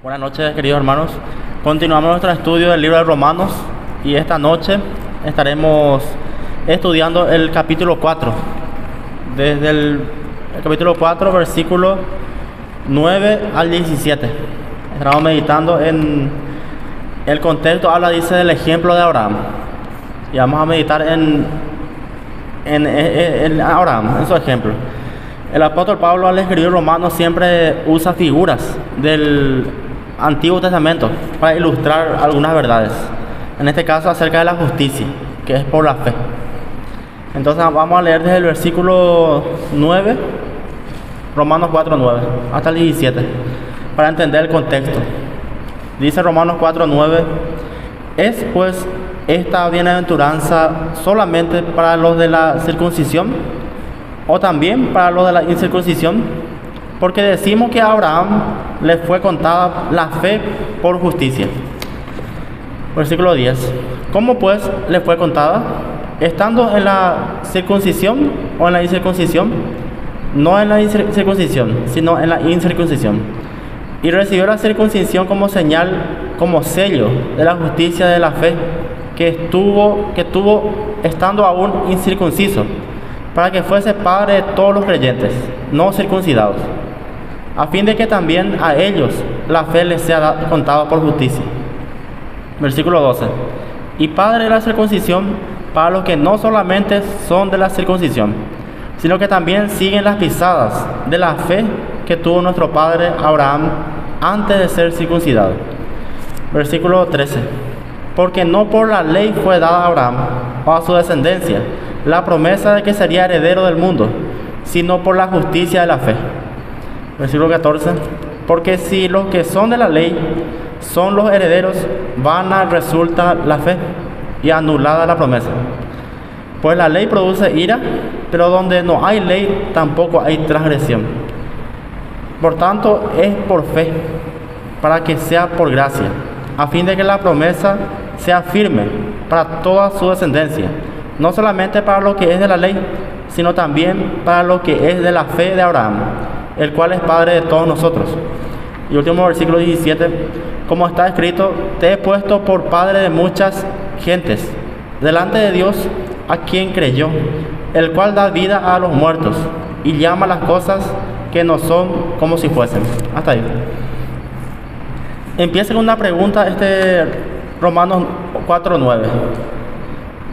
Buenas noches, queridos hermanos. Continuamos nuestro estudio del libro de Romanos y esta noche estaremos estudiando el capítulo 4. Desde el capítulo 4, versículo 9 al 17. Estaremos meditando en el contexto, dice del ejemplo de Abraham. Y vamos a meditar en Abraham, en su ejemplo. El apóstol Pablo, al escribir Romanos, siempre usa figuras del Antiguo Testamento para ilustrar algunas verdades. En este caso, acerca de la justicia, que es por la fe. Entonces, vamos a leer desde el versículo 9, Romanos 4:9, hasta el 17, para entender el contexto. Dice Romanos 4:9: ¿Es pues esta bienaventuranza solamente para los de la circuncisión, o también para los de la incircuncisión? Porque decimos que a Abraham le fue contada la fe por justicia. Versículo 10: ¿Cómo pues le fue contada? ¿Estando en la circuncisión o en la incircuncisión? No en la circuncisión, sino en la incircuncisión. Y recibió la circuncisión como señal, como sello de la justicia de la fe que tuvo estando aún incircunciso, para que fuese padre de todos los creyentes no circuncidados, a fin de que también a ellos la fe les sea contada por justicia. Versículo 12: y padre de la circuncisión para los que no solamente son de la circuncisión, sino que también siguen las pisadas de la fe que tuvo nuestro padre Abraham antes de ser circuncidado. Versículo 13: porque no por la ley fue dada a Abraham o a su descendencia la promesa de que sería heredero del mundo, sino por la justicia de la fe. Versículo 14: porque si los que son de la ley son los herederos, vana resulta la fe y anulada la promesa. Pues la ley produce ira, pero donde no hay ley tampoco hay transgresión. Por tanto, es por fe, para que sea por gracia, a fin de que la promesa sea firme para toda su descendencia, no solamente para lo que es de la ley, sino también para lo que es de la fe de Abraham, el cual es padre de todos nosotros. Y último versículo 17: como está escrito: te he puesto por padre de muchas gentes, delante de Dios, a quien creyó, el cual da vida a los muertos y llama las cosas que no son como si fuesen. Hasta ahí. Empieza con una pregunta Romanos 4:9.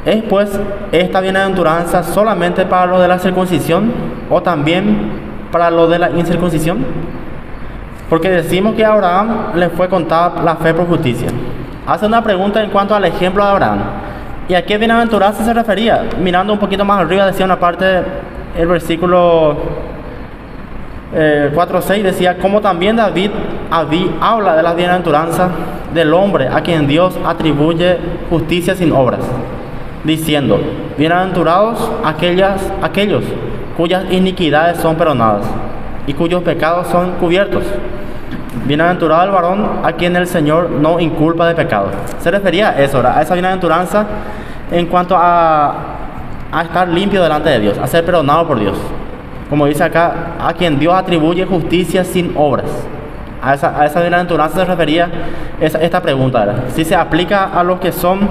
¿Es pues esta bienaventuranza solamente para los de la circuncisión o también para los de la incircuncisión? Porque decimos que a Abraham le fue contada la fe por justicia. Hace una pregunta en cuanto al ejemplo de Abraham. ¿Y a qué bienaventuranza se refería? Mirando un poquito más arriba, decía una parte, el versículo 4:6, decía: como también David habla de la bienaventuranza del hombre a quien Dios atribuye justicia sin obras, diciendo: bienaventurados aquellos cuyas iniquidades son perdonadas y cuyos pecados son cubiertos. Bienaventurado el varón a quien el Señor no inculpa de pecado. Se refería a eso, ¿verdad? A esa bienaventuranza en cuanto a estar limpio delante de Dios, a ser perdonado por Dios. Como dice acá, a quien Dios atribuye justicia sin obras. A esa bienaventuranza se refería esta pregunta, ¿verdad? Si se aplica a los que son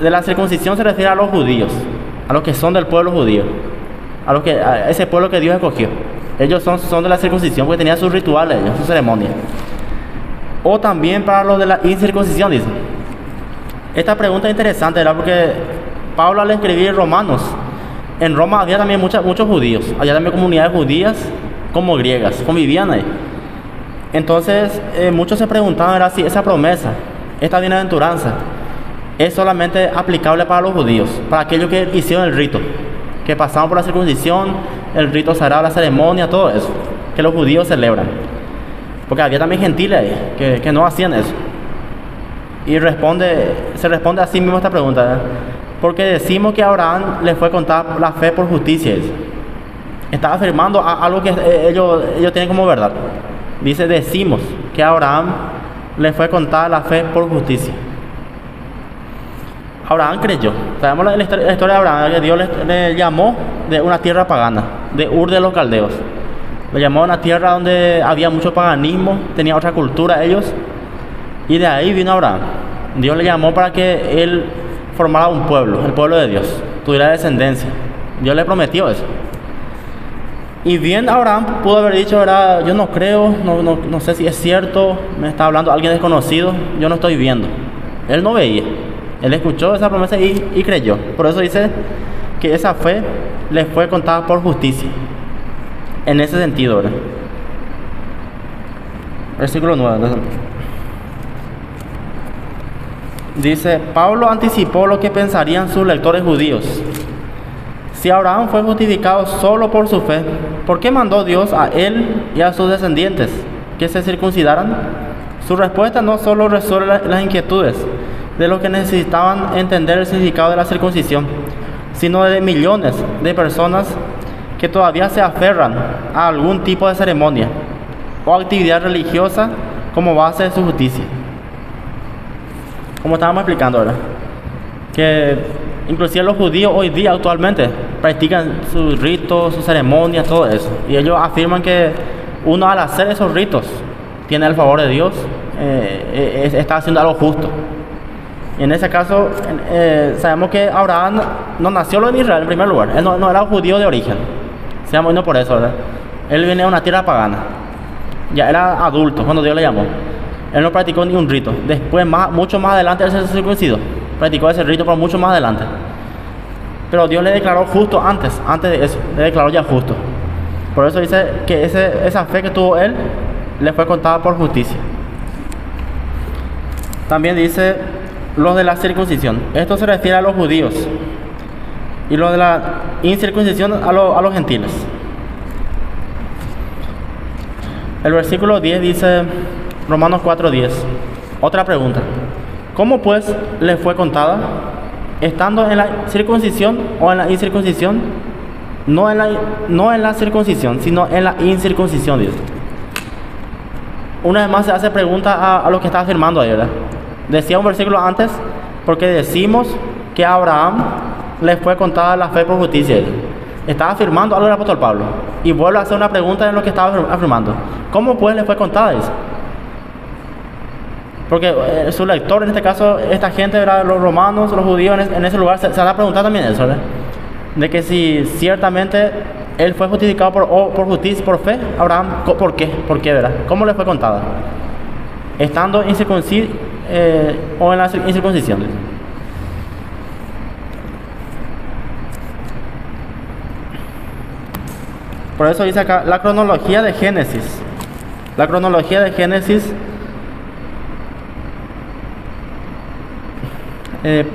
de la circuncisión, se refiere a los judíos, a los que son del pueblo judío, a ese pueblo que Dios escogió. Ellos son de la circuncisión porque tenían sus rituales, sus ceremonias. O también para los de la incircuncisión, dice. Esta pregunta es interesante, ¿verdad? Porque Pablo, al escribir Romanos, en Roma había también muchos judíos. Había también comunidades judías como griegas, convivían ahí. Entonces, muchos se preguntaban, ¿verdad?, si esa promesa, esta bienaventuranza, es solamente aplicable para los judíos, para aquellos que hicieron el rito, que pasaron por la circuncisión, el rito sagrado, la ceremonia, todo eso, que los judíos celebran. Porque había también gentiles ahí que no hacían eso. Y se responde así mismo esta pregunta, ¿verdad? Porque decimos que a Abraham le fue contada la fe por justicia. Está afirmando algo que ellos tienen como verdad. Dice: decimos que a Abraham le fue contada la fe por justicia. Abraham creyó. Sabemos la historia de Abraham, que Dios le llamó de una tierra pagana, de Ur de los Caldeos. Lo llamó a una tierra donde había mucho paganismo, tenía otra cultura ellos, y de ahí vino Abraham. Dios le llamó para que él formara un pueblo, el pueblo de Dios, tuviera descendencia. Dios le prometió eso. Y bien Abraham pudo haber dicho, ¿verdad? Yo no creo, no sé si es cierto, me está hablando alguien desconocido, yo no estoy viendo. Él no veía, él escuchó esa promesa y creyó. Por eso dice que esa fe le fue contada por justicia. En ese sentido, ¿verdad? Versículo 9. Dice, Pablo anticipó lo que pensarían sus lectores judíos. Si Abraham fue justificado solo por su fe, ¿por qué mandó Dios a él y a sus descendientes que se circuncidaran? Su respuesta no solo resuelve las inquietudes de los que necesitaban entender el significado de la circuncisión, sino de millones de personas que todavía se aferran a algún tipo de ceremonia o actividad religiosa como base de su justicia. Como estábamos explicando ahora, que inclusive los judíos hoy día actualmente practican sus ritos, sus ceremonias, todo eso. Y ellos afirman que uno al hacer esos ritos tiene el favor de Dios, está haciendo algo justo. Y en ese caso, sabemos que Abraham no nació en Israel en primer lugar. Él no era un judío de origen. Seamos no por eso, ¿verdad? Él viene de una tierra pagana. Ya era adulto cuando Dios le llamó. Él no practicó ni un rito. Después, mucho más adelante, él se circuncidó. Practicó ese rito, pero mucho más adelante. Pero Dios le declaró justo antes de eso. Le declaró ya justo. Por eso dice que esa fe que tuvo él le fue contada por justicia. También dice los de la circuncisión. Esto se refiere a los judíos. Y los de la incircuncisión a los gentiles. El versículo 10 dice, Romanos 4:10. Otra pregunta. ¿Cómo pues le fue contada? ¿Estando en la circuncisión o en la incircuncisión? No en la circuncisión, sino en la incircuncisión, dice. Una vez más se hace pregunta a lo que está afirmando ahí, ¿verdad? Decía un versículo antes, porque decimos que a Abraham le fue contada la fe por justicia. Estaba afirmando algo del apóstol Pablo. Y vuelve a hacer una pregunta en lo que estaba afirmando. ¿Cómo pues le fue contada eso? Porque su lector, en este caso, esta gente, ¿verdad? Los romanos, los judíos, en ese lugar, se va a preguntar también eso, ¿verdad? De que si ciertamente él fue justificado por justicia, por fe, Abraham, ¿por qué? ¿Por qué, verdad? ¿Cómo le fue contada? Estando incircunciso o en la incircuncisión. Por eso dice acá la cronología de Génesis. La cronología de Génesis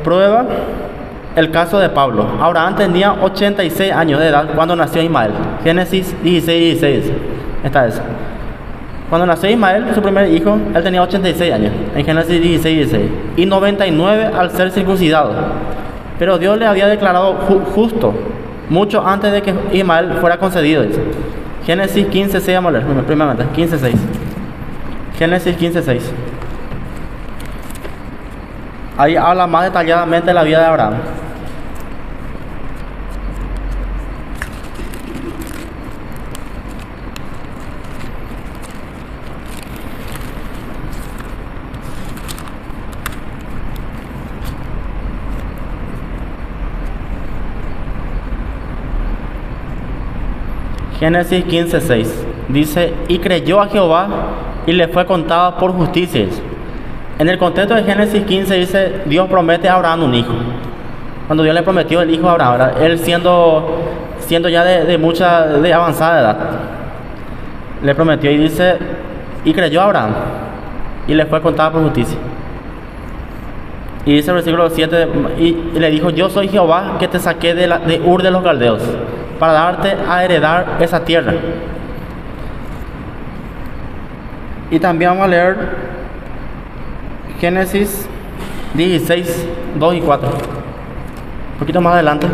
prueba el caso de Pablo. Abraham tenía 86 años de edad cuando nació Ismael. Génesis 16:16. Está eso. Cuando nació Ismael, su primer hijo, él tenía 86 años. En Génesis 16:16. Y 99 al ser circuncidado. Pero Dios le había declarado justo mucho antes de que Ismael fuera concedido. Dice. Génesis 15:6, vamos a leer primeramente. 15:6. Génesis 15:6. Ahí habla más detalladamente de la vida de Abraham. Génesis 15:6 dice, y creyó a Jehová y le fue contado por justicia. En el contexto de Génesis 15 dice, Dios promete a Abraham un hijo. Cuando Dios le prometió el hijo a Abraham, ¿verdad? Él siendo ya de avanzada edad, le prometió y dice, y creyó a Abraham y le fue contado por justicia. Y dice el versículo 7, y le dijo, yo soy Jehová que te saqué de Ur de los Caldeos, para darte a heredar esa tierra. Y también vamos a leer Génesis 16, 2 y 4. Un poquito más adelante,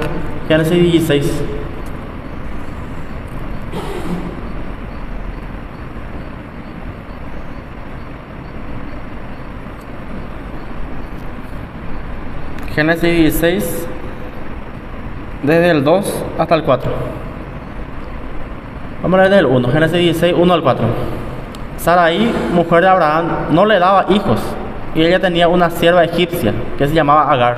Génesis 16. Génesis 16, desde el 2 hasta el 4. Vamos a leer del 1, Génesis 16, 1 al 4. Sarai, mujer de Abraham, no le daba hijos, y ella tenía una sierva egipcia que se llamaba Agar.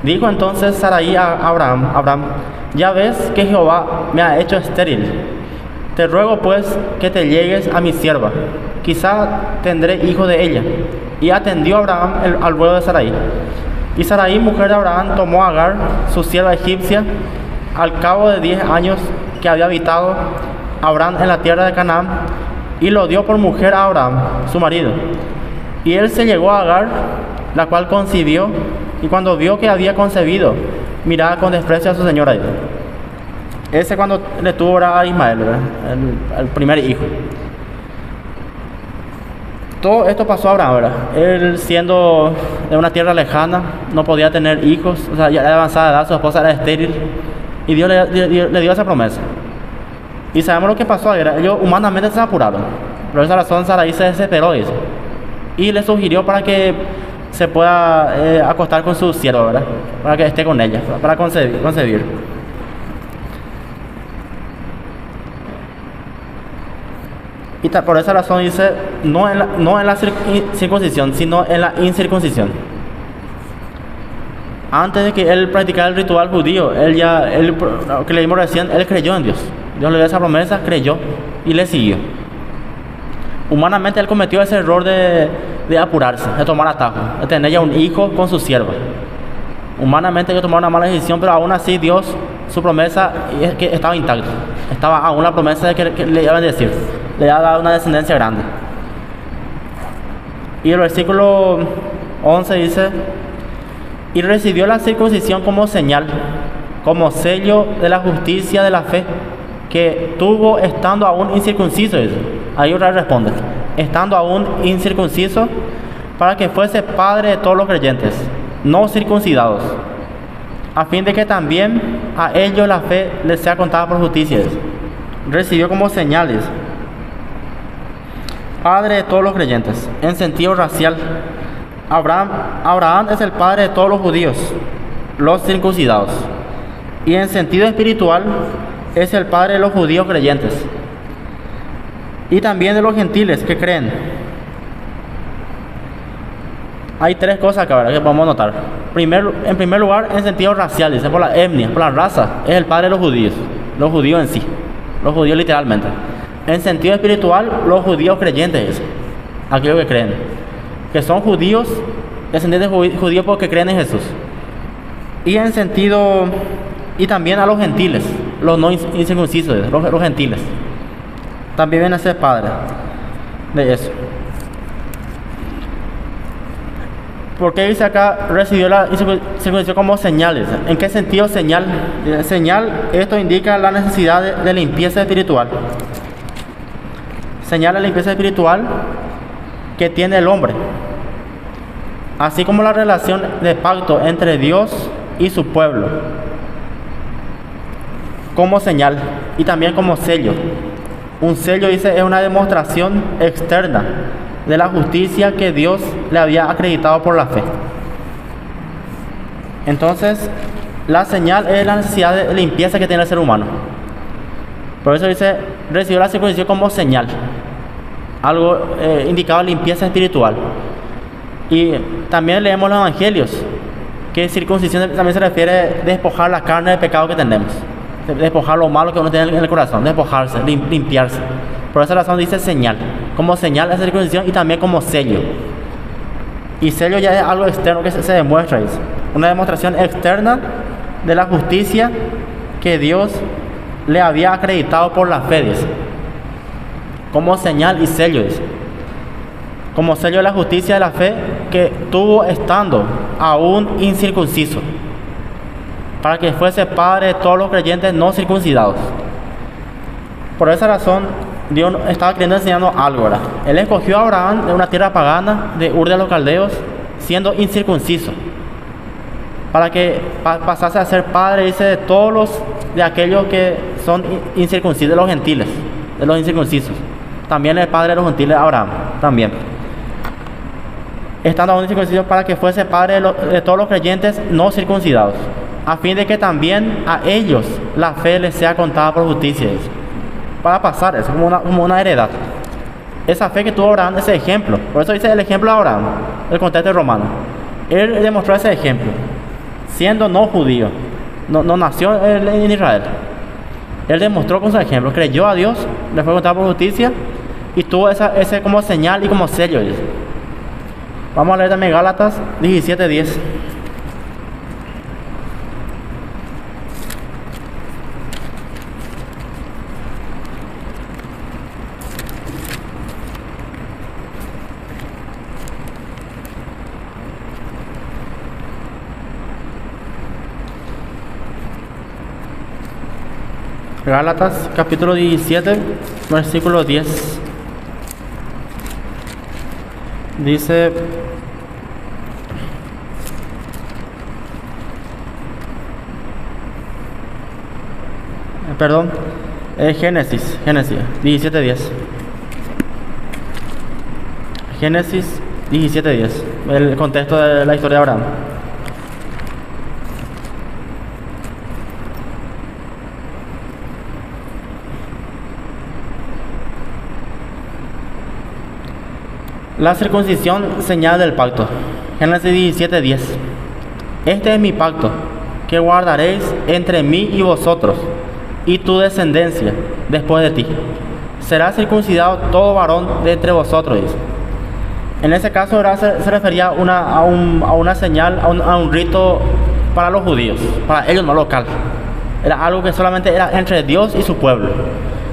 Dijo entonces Sarai a Abraham, ya ves que Jehová me ha hecho estéril. Te ruego pues que te llegues a mi sierva, quizá tendré hijo de ella. Y atendió Abraham al ruego de Sarai. Y Sarai, mujer de Abraham, tomó a Agar, su sierva egipcia, al cabo de 10 años que había habitado Abraham en la tierra de Canaán, y lo dio por mujer a Abraham, su marido. Y él se llegó a Agar, la cual concibió, y cuando vio que había concebido, miraba con desprecio a su señora. Ese cuando le tuvo a Ismael, el primer hijo. Todo esto pasó a Abraham, ¿verdad? Él siendo de una tierra lejana, no podía tener hijos, o sea, ya de avanzada edad, su esposa era estéril, y Dios le dio esa promesa. Y sabemos lo que pasó, ellos humanamente se apuraron. Por esa razón Sarai se desesperó y le sugirió para que se pueda acostar con su sierva, ¿verdad? Para que esté con ella, para concebir. Y por esa razón dice, no en la circuncisión, sino en la incircuncisión. Antes de que él practicara el ritual judío, lo que leímos recién, él creyó en Dios. Dios le dio esa promesa, creyó y le siguió. Humanamente él cometió ese error de apurarse, de tomar atajo, de tener ya un hijo con su sierva. Humanamente ellos tomaron una mala decisión, pero aún así Dios, su promesa es que estaba intacta. Estaba aún la promesa de que le iba a bendecir, le iba a dar una descendencia grande. Y el versículo 11 dice, y recibió la circuncisión como señal, como sello de la justicia de la fe, que tuvo estando aún incircunciso. Ahí Israel responde, estando aún incircunciso, para que fuese padre de todos los creyentes, no circuncidados, a fin de que también a ellos la fe les sea contada por justicia. Recibió como señales, padre de todos los creyentes, en sentido racial. Abraham es el padre de todos los judíos, los circuncidados, y en sentido espiritual es el padre de los judíos creyentes y también de los gentiles que creen. Hay tres cosas acá, ¿verdad?, que podemos notar. En primer lugar, en sentido racial, dice por la etnia, por la raza, es el padre de los judíos en sí, los judíos literalmente. En sentido espiritual, los judíos creyentes, aquellos que creen, que son judíos, descendientes judíos porque creen en Jesús. Y también a los gentiles, los no incircuncisos, los gentiles, también vienen a ser padres de eso. ¿Por qué dice acá recibió la circuncisión como señales? ¿En qué sentido señal? Señal, esto indica la necesidad de limpieza espiritual. Señala la limpieza espiritual que tiene el hombre, así como la relación de pacto entre Dios y su pueblo, como señal y también como sello. Un sello, dice, es una demostración externa de la justicia que Dios le había acreditado por la fe. Entonces, la señal es la necesidad de limpieza que tiene el ser humano. Por eso dice, recibió la circuncisión como señal, algo indicado limpieza espiritual. Y también leemos los evangelios, que circuncisión también se refiere a despojar la carne del pecado que tenemos, despojar lo malo que uno tiene en el corazón, despojarse, limpiarse. Por esa razón dice señal, como señal de circuncisión y también como sello. Y sello ya es algo externo que se demuestra, dice, una demostración externa de la justicia que Dios le había acreditado por la fe, dice. Como señal y sello, dice. Como sello de la justicia de la fe que tuvo estando aún incircunciso, para que fuese padre de todos los creyentes no circuncidados. Por esa razón, Dios estaba queriendo enseñarnos algo, ¿verdad? Él escogió a Abraham de una tierra pagana, de Ur de los Caldeos, siendo incircunciso, para que pasase a ser padre, dice, de aquellos que son incircuncisos, de los gentiles, de los incircuncisos. También el padre de los gentiles, Abraham, también. Estando aún incircunciso, para que fuese padre de todos los creyentes no circuncidados, a fin de que también a ellos la fe les sea contada por justicia. para pasar eso, como una heredad. Esa fe que tuvo Abraham, ese ejemplo, por eso dice el ejemplo de Abraham, el contexto romano. Él demostró ese ejemplo, siendo no judío, no nació en Israel. Él demostró con su ejemplo, creyó a Dios, le fue contado por justicia y tuvo ese como señal y como sello. Vamos a leer también Gálatas 17:10. Gálatas capítulo 17, versículo 10. Dice: perdón, Génesis 17:10. Génesis 17:10, el contexto de la historia de Abraham. La circuncisión, señal del pacto. Génesis 17:10. Este es mi pacto, que guardaréis entre mí y vosotros, y tu descendencia después de ti. Será circuncidado todo varón de entre vosotros, dice. En ese caso se refería a una señal, a un rito para los judíos, para ellos no local. Era algo que solamente era entre Dios y su pueblo.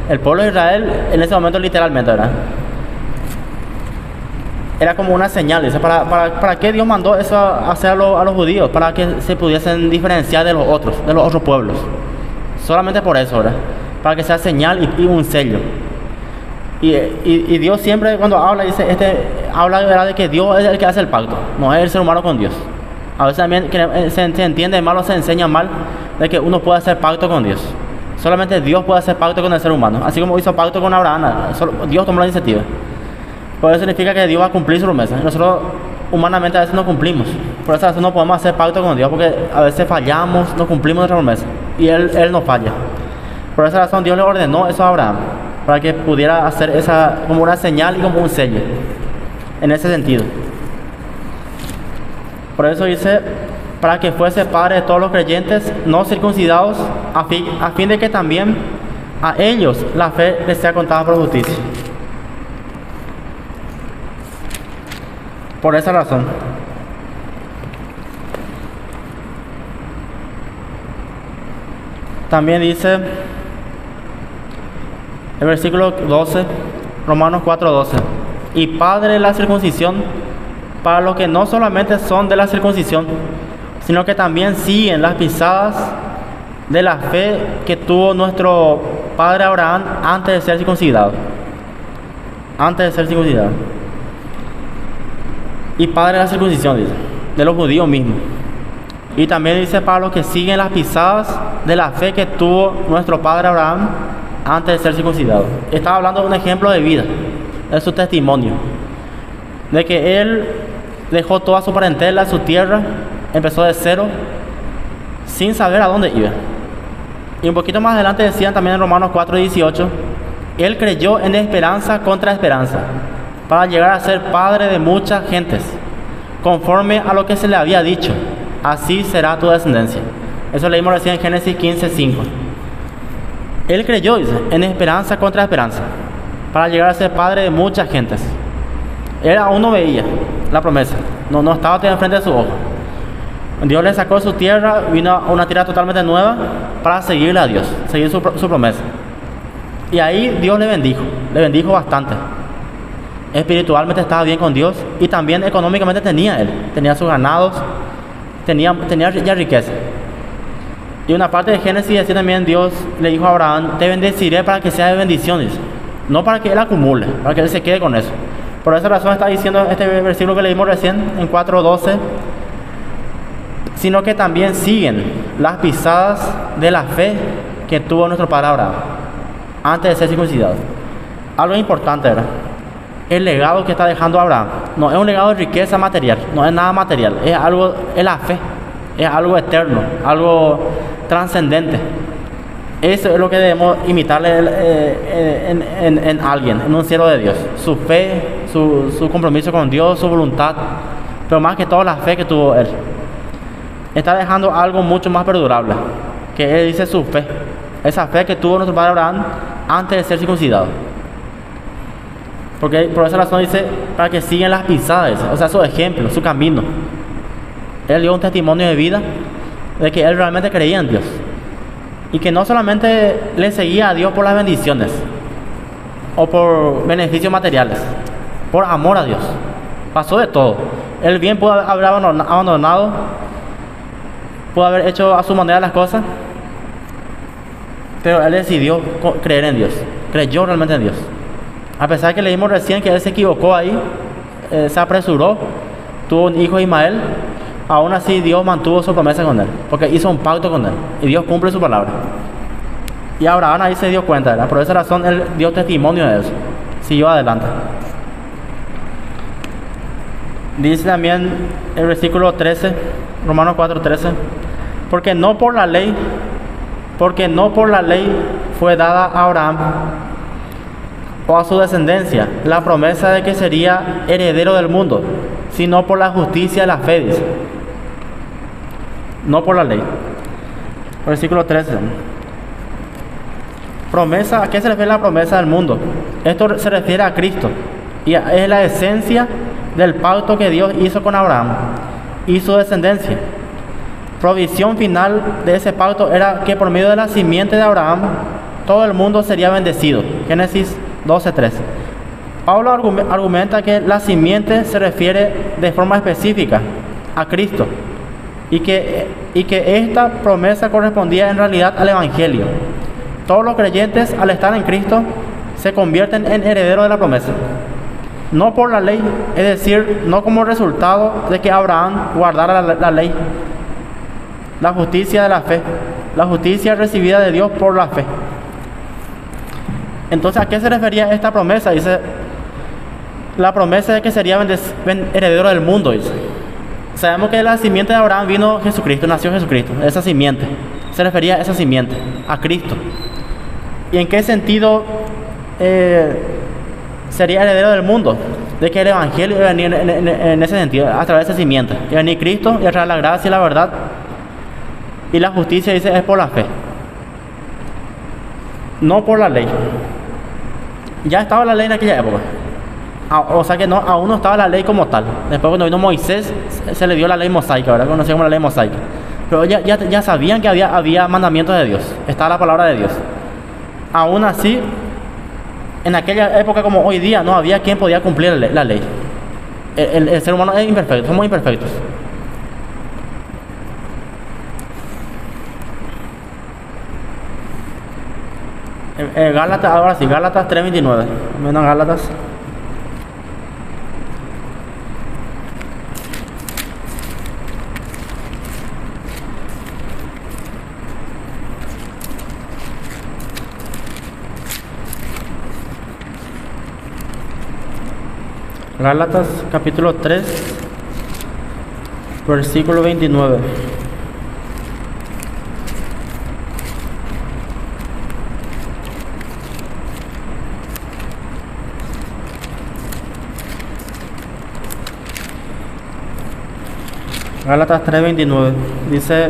El pueblo de Israel, en ese momento literalmente, ¿verdad? Era como una señal, dice, ¿para qué Dios mandó eso a hacer a los judíos? Para que se pudiesen diferenciar de los otros pueblos. Solamente por eso, ¿verdad? Para que sea señal y un sello. Y Dios siempre cuando habla, dice, habla ¿verdad? De que Dios es el que hace el pacto, no es el ser humano con Dios. A veces también se entiende mal o se enseña mal de que uno puede hacer pacto con Dios. Solamente Dios puede hacer pacto con el ser humano. Así como hizo pacto con Abraham, Dios tomó la iniciativa. Por eso significa que Dios va a cumplir su promesa. Nosotros humanamente a veces no cumplimos. Por eso a veces no podemos hacer pacto con Dios, porque a veces fallamos, no cumplimos nuestra promesa. Y Él no falla. Por esa razón Dios le ordenó eso a Abraham, para que pudiera hacer esa como una señal y como un sello. En ese sentido. Por eso dice, para que fuese padre de todos los creyentes no circuncidados, a fin de que también a ellos la fe les sea contada por justicia. Por esa razón. También dice el versículo 12, Romanos 4:12, y padre de la circuncisión para los que no solamente son de la circuncisión, sino que también siguen las pisadas de la fe que tuvo nuestro padre Abraham antes de ser circuncidado. Antes de ser circuncidado. Y padre de la circuncisión, dice, de los judíos mismos. Y también dice para los que siguen las pisadas de la fe que tuvo nuestro padre Abraham antes de ser circuncidado. Estaba hablando de un ejemplo de vida, de su testimonio, de que él dejó toda su parentela, su tierra, empezó de cero, sin saber a dónde iba. Y un poquito más adelante decían también en Romanos 4:18, él creyó en esperanza contra esperanza, para llegar a ser padre de muchas gentes, conforme a lo que se le había dicho, así será tu descendencia. Eso leímos recién en Génesis 15:5. Él creyó, dice, en esperanza contra esperanza, para llegar a ser padre de muchas gentes. Él aún no veía la promesa, no estaba todavía enfrente de su ojo. Dios le sacó de su tierra, vino a una tierra totalmente nueva para seguirle a Dios, seguir su promesa. Y ahí Dios le bendijo bastante. Espiritualmente estaba bien con Dios y también económicamente tenía sus ganados, tenía ya riqueza. Y una parte de Génesis decía también, Dios le dijo a Abraham, te bendeciré para que sea de bendiciones, no para que él acumule, para que él se quede con eso. Por esa razón está diciendo este versículo que leímos recién en 4:12, sino que también siguen las pisadas de la fe que tuvo nuestro padre Abraham antes de ser circuncidado. Algo importante, ¿verdad? El legado que está dejando Abraham no es un legado de riqueza material, no es nada material, es la fe, es algo eterno, algo trascendente. Eso es lo que debemos imitarle en alguien, en un siervo de Dios. Su fe, su compromiso con Dios, su voluntad, pero más que todo la fe que tuvo él. Está dejando algo mucho más perdurable, que él dice su fe. Esa fe que tuvo nuestro padre Abraham antes de ser circuncidado. Porque por esa razón dice, para que sigan las pisadas, o sea, su ejemplo, su camino. Él dio un testimonio de vida de que él realmente creía en Dios. Y que no solamente le seguía a Dios por las bendiciones o por beneficios materiales, por amor a Dios. Pasó de todo. Él bien pudo haber abandonado, pudo haber hecho a su manera las cosas, pero él decidió creer en Dios. Creyó realmente en Dios. A pesar que leímos recién que él se equivocó ahí, se apresuró, tuvo un hijo Ismael. Aún así Dios mantuvo su promesa con él, porque hizo un pacto con él, y Dios cumple su palabra. Y Abraham ahí se dio cuenta, ¿verdad? Por esa razón él dio testimonio de eso, siguió adelante. Dice también el versículo 13, Romanos 4:13, porque no por la ley fue dada a Abraham o a su descendencia la promesa de que sería heredero del mundo, sino por la justicia de la fe, dice. No por la ley. Versículo 13. Promesa, ¿a qué se refiere la promesa del mundo? Esto se refiere a Cristo. Y es la esencia del pacto que Dios hizo con Abraham y su descendencia. Provisión final de ese pacto era que por medio de la simiente de Abraham todo el mundo sería bendecido. Génesis 12:3. Pablo argumenta que la simiente se refiere de forma específica a Cristo y que esta promesa correspondía en realidad al Evangelio. Todos los creyentes, al estar en Cristo, se convierten en herederos de la promesa. No por la ley, es decir, no como resultado de que Abraham guardara la ley. La justicia de la fe, la justicia recibida de Dios por la fe. Entonces, ¿a qué se refería esta promesa? Dice, la promesa de que sería heredero del mundo, dice. Sabemos que de la simiente de Abraham vino Jesucristo, nació Jesucristo, esa simiente. Se refería a esa simiente, a Cristo. ¿Y en qué sentido sería heredero del mundo? De que el Evangelio iba a venir en ese sentido, a través de esa simiente. Iba a venir Cristo y a través de la gracia y la verdad. Y la justicia, dice, es por la fe. No por la ley. Ya estaba la ley en aquella época. O sea que no, aún no estaba la ley como tal. Después cuando vino Moisés, se le dio la ley mosaica, ¿verdad? Conocida como la ley mosaica. Pero ya sabían que había mandamientos de Dios. Estaba la palabra de Dios. Aún así, en aquella época como hoy día, no había quien podía cumplir la ley. El ser humano es imperfecto, somos imperfectos. Gálatas, ahora sí, Gálatas 3:29. Menos Gálatas. Gálatas capítulo 3, versículo 29. Gálatas 3:29 dice: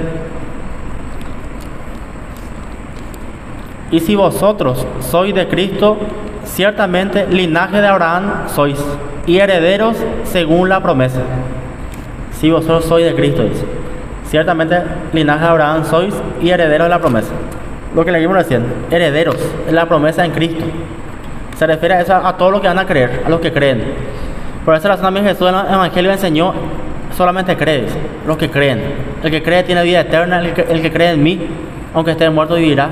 y si vosotros sois de Cristo, ciertamente linaje de Abraham sois, y herederos según la promesa. Si vosotros sois de Cristo, dice, ciertamente linaje de Abraham sois, y herederos de la promesa. Lo que leímos recién, herederos de la promesa en Cristo. Se refiere a eso, a todos los que van a creer, a los que creen. Por esa razón también Jesús en el Evangelio enseñó: solamente crees, los que creen. El que cree tiene vida eterna, el que cree en mí, aunque esté muerto, vivirá.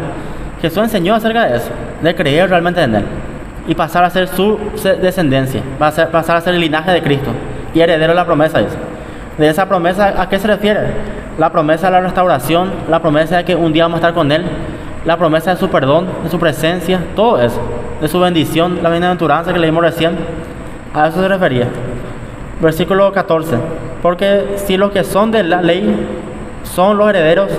Jesús enseñó acerca de eso, de creer realmente en Él y pasar a ser su descendencia, pasar a ser el linaje de Cristo y heredero de la promesa. De esa promesa, ¿a qué se refiere? La promesa de la restauración, la promesa de que un día vamos a estar con Él, la promesa de su perdón, de su presencia, todo eso, de su bendición, la bienaventuranza que leímos recién. A eso se refería. Versículo 14: porque si los que son de la ley son los herederos,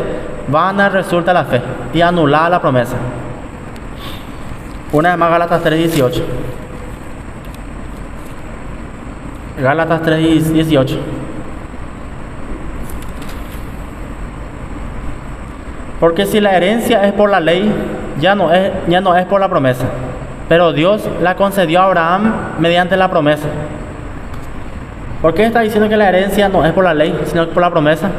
vana resulta la fe y anulada la promesa. Una vez más, Gálatas 3:18. Gálatas 3:18. Porque si la herencia es por la ley, ya no es por la promesa. Pero Dios la concedió a Abraham mediante la promesa. ¿Por qué está diciendo que la herencia no es por la ley, sino por la promesa?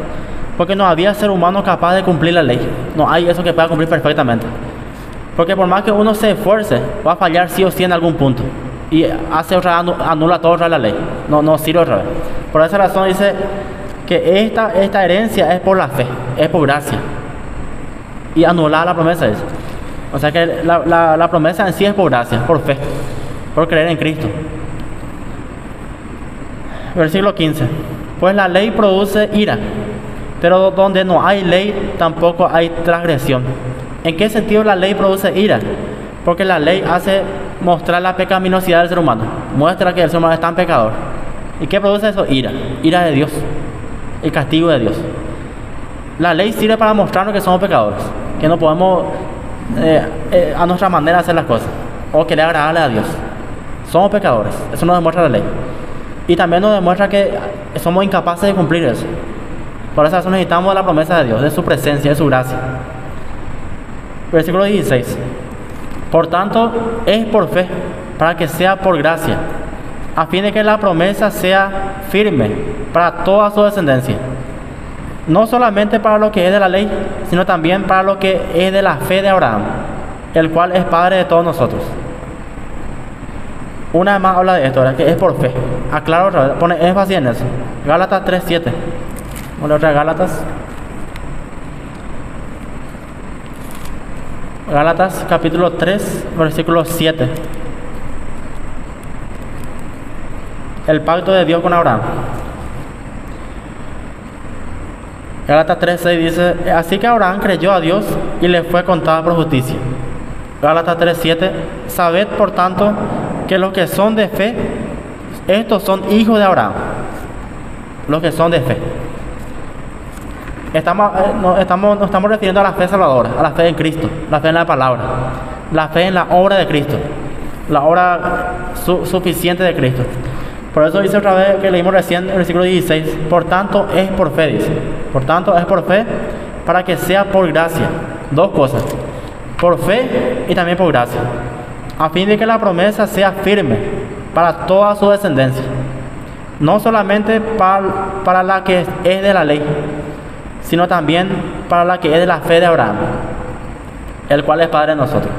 Porque no había ser humano capaz de cumplir la ley. No hay eso que pueda cumplir perfectamente. Porque por más que uno se esfuerce, va a fallar sí o sí en algún punto. Y anula todo otra vez la ley. No sirve otra vez. Por esa razón dice que esta herencia es por la fe, es por gracia. Y anular la promesa es. O sea que la promesa en sí es por gracia, por fe, por creer en Cristo. Versículo 15. Pues la ley produce ira, pero donde no hay ley tampoco hay transgresión. ¿En qué sentido la ley produce ira? Porque la ley hace mostrar la pecaminosidad del ser humano, muestra que el ser humano es tan pecador. ¿Y qué produce eso? Ira de Dios, el castigo de Dios. La ley sirve para mostrarnos que somos pecadores, que no podemos a nuestra manera hacer las cosas o querer agradarle a Dios. Somos pecadores, eso nos demuestra la ley. Y también nos demuestra que somos incapaces de cumplir eso. Por eso necesitamos la promesa de Dios, de su presencia, de su gracia. Versículo 16. Por tanto, es por fe, para que sea por gracia, a fin de que la promesa sea firme para toda su descendencia. No solamente para lo que es de la ley, sino también para lo que es de la fe de Abraham, el cual es padre de todos nosotros. Una vez más habla de esto, ¿verdad? Que es por fe. Aclaro otra vez, pone énfasis en eso. Gálatas 3:7. Pone otra Gálatas. Gálatas capítulo 3, versículo 7. El pacto de Dios con Abraham. Gálatas 3:6 dice: así que Abraham creyó a Dios y le fue contada por justicia. Gálatas 3:7. Sabed por tanto que los que son de fe, estos son hijos de Abraham. Los que son de fe. Nos estamos refiriendo a la fe salvadora, a la fe en Cristo, la fe en la palabra, la fe en la obra de Cristo, la obra suficiente de Cristo. Por eso dice otra vez que leímos recién el versículo 16: por tanto es por fe, dice. Por tanto es por fe, para que sea por gracia. Dos cosas: por fe y también por gracia, a fin de que la promesa sea firme para toda su descendencia, no solamente para la que es de la ley, sino también para la que es de la fe de Abraham, el cual es padre de nosotros.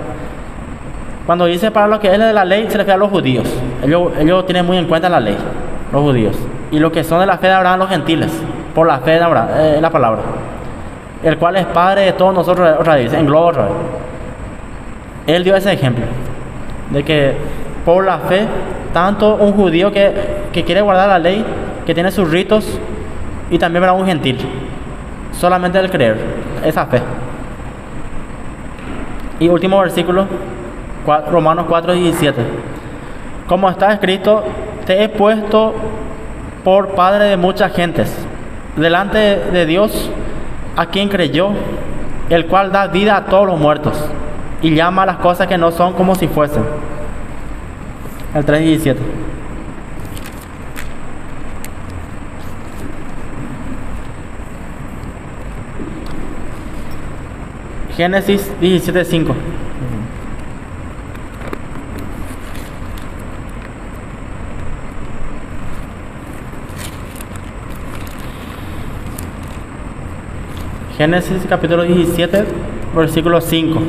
Cuando dice para lo que es de la ley, se refiere a los judíos. Ellos tienen muy en cuenta la ley, los judíos. Y los que son de la fe de Abraham, los gentiles, por la fe de Abraham, la palabra. El cual es padre de todos nosotros, otra vez, engloba otra vez. Él dio ese ejemplo, de que por la fe, tanto un judío que quiere guardar la ley, que tiene sus ritos, y también para un gentil, solamente el creer, esa fe. Y último versículo, Romanos 4:17. Como está escrito: te he puesto por padre de muchas gentes, delante de Dios, a quien creyó, el cual da vida a todos los muertos, y llama a las cosas que no son como si fuesen. El 3:17. Génesis 17:5. Génesis capítulo 17, versículo 5.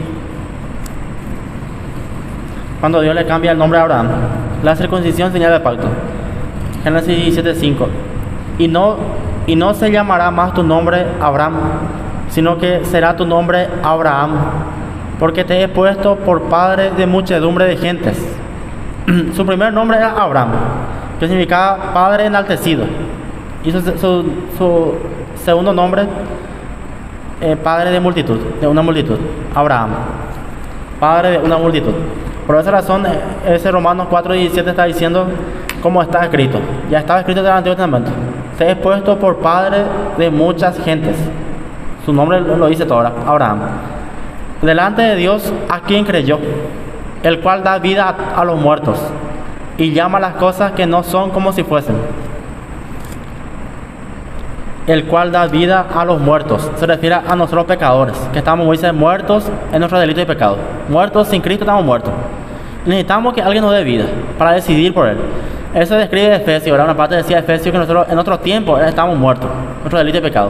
Cuando Dios le cambia el nombre a Abraham, la circuncisión señal de pacto. Génesis 17:5. Y no se llamará más tu nombre Abraham, sino que será tu nombre Abraham, porque te he puesto por padre de muchedumbre de gentes. Su primer nombre era Abraham, que significaba padre enaltecido. Y su segundo nombre, padre de multitud, de una multitud, Abraham, padre de una multitud. Por esa razón, ese Romanos 4:17 está diciendo, como está escrito, ya estaba escrito en el Antiguo Testamento: te he puesto por padre de muchas gentes. Su nombre lo dice todo, Abraham. Delante de Dios, ¿a quien creyó? El cual da vida a los muertos y llama las cosas que no son como si fuesen. El cual da vida a los muertos. Se refiere a nosotros pecadores, que estamos, como dice, muertos en nuestro delito y pecado. Muertos sin Cristo, estamos muertos. Necesitamos que alguien nos dé vida para decidir por Él. Eso describe Efesios, ¿verdad? Una parte decía Efesios que nosotros en otro tiempo estábamos muertos, nuestro delito y pecado.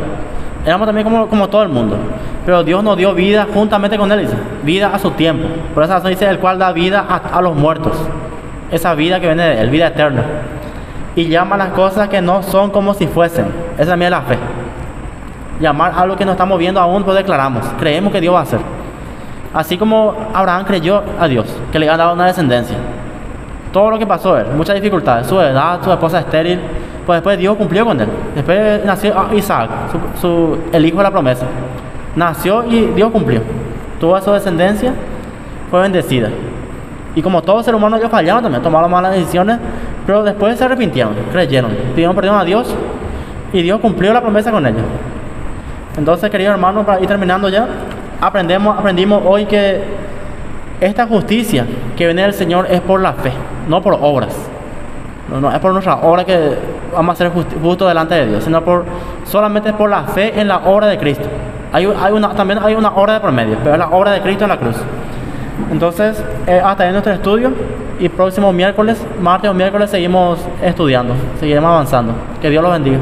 Éramos también como todo el mundo. Pero Dios nos dio vida juntamente con Él, dice. Vida a su tiempo. Por esa razón dice, el cual da vida a los muertos. Esa vida que viene de Él, vida eterna. Y llama las cosas que no son como si fuesen. Esa también es la fe. Llamar algo que no estamos viendo aún, pues declaramos. Creemos que Dios va a hacer. Así como Abraham creyó a Dios, que le iba a dar una descendencia. Todo lo que pasó él, muchas dificultades, su edad, su esposa estéril, pues después Dios cumplió con él. Después nació Isaac, el hijo de la promesa. Nació y Dios cumplió. Tuvo su descendencia, fue bendecida. Y como todo ser humano, ellos fallaron también, tomaron malas decisiones, pero después se arrepintieron, creyeron, pidieron perdón a Dios y Dios cumplió la promesa con ellos. Entonces, queridos hermanos, para ir terminando ya, aprendimos hoy que esta justicia que viene del Señor es por la fe, no por obras. No es por nuestra obra que vamos a ser justos delante de Dios, sino solamente por la fe en la obra de Cristo. También hay una obra de por medio, pero es la obra de Cristo en la cruz. Entonces, hasta ahí nuestro estudio, y próximo martes o miércoles seguimos estudiando, seguiremos avanzando. Que Dios los bendiga.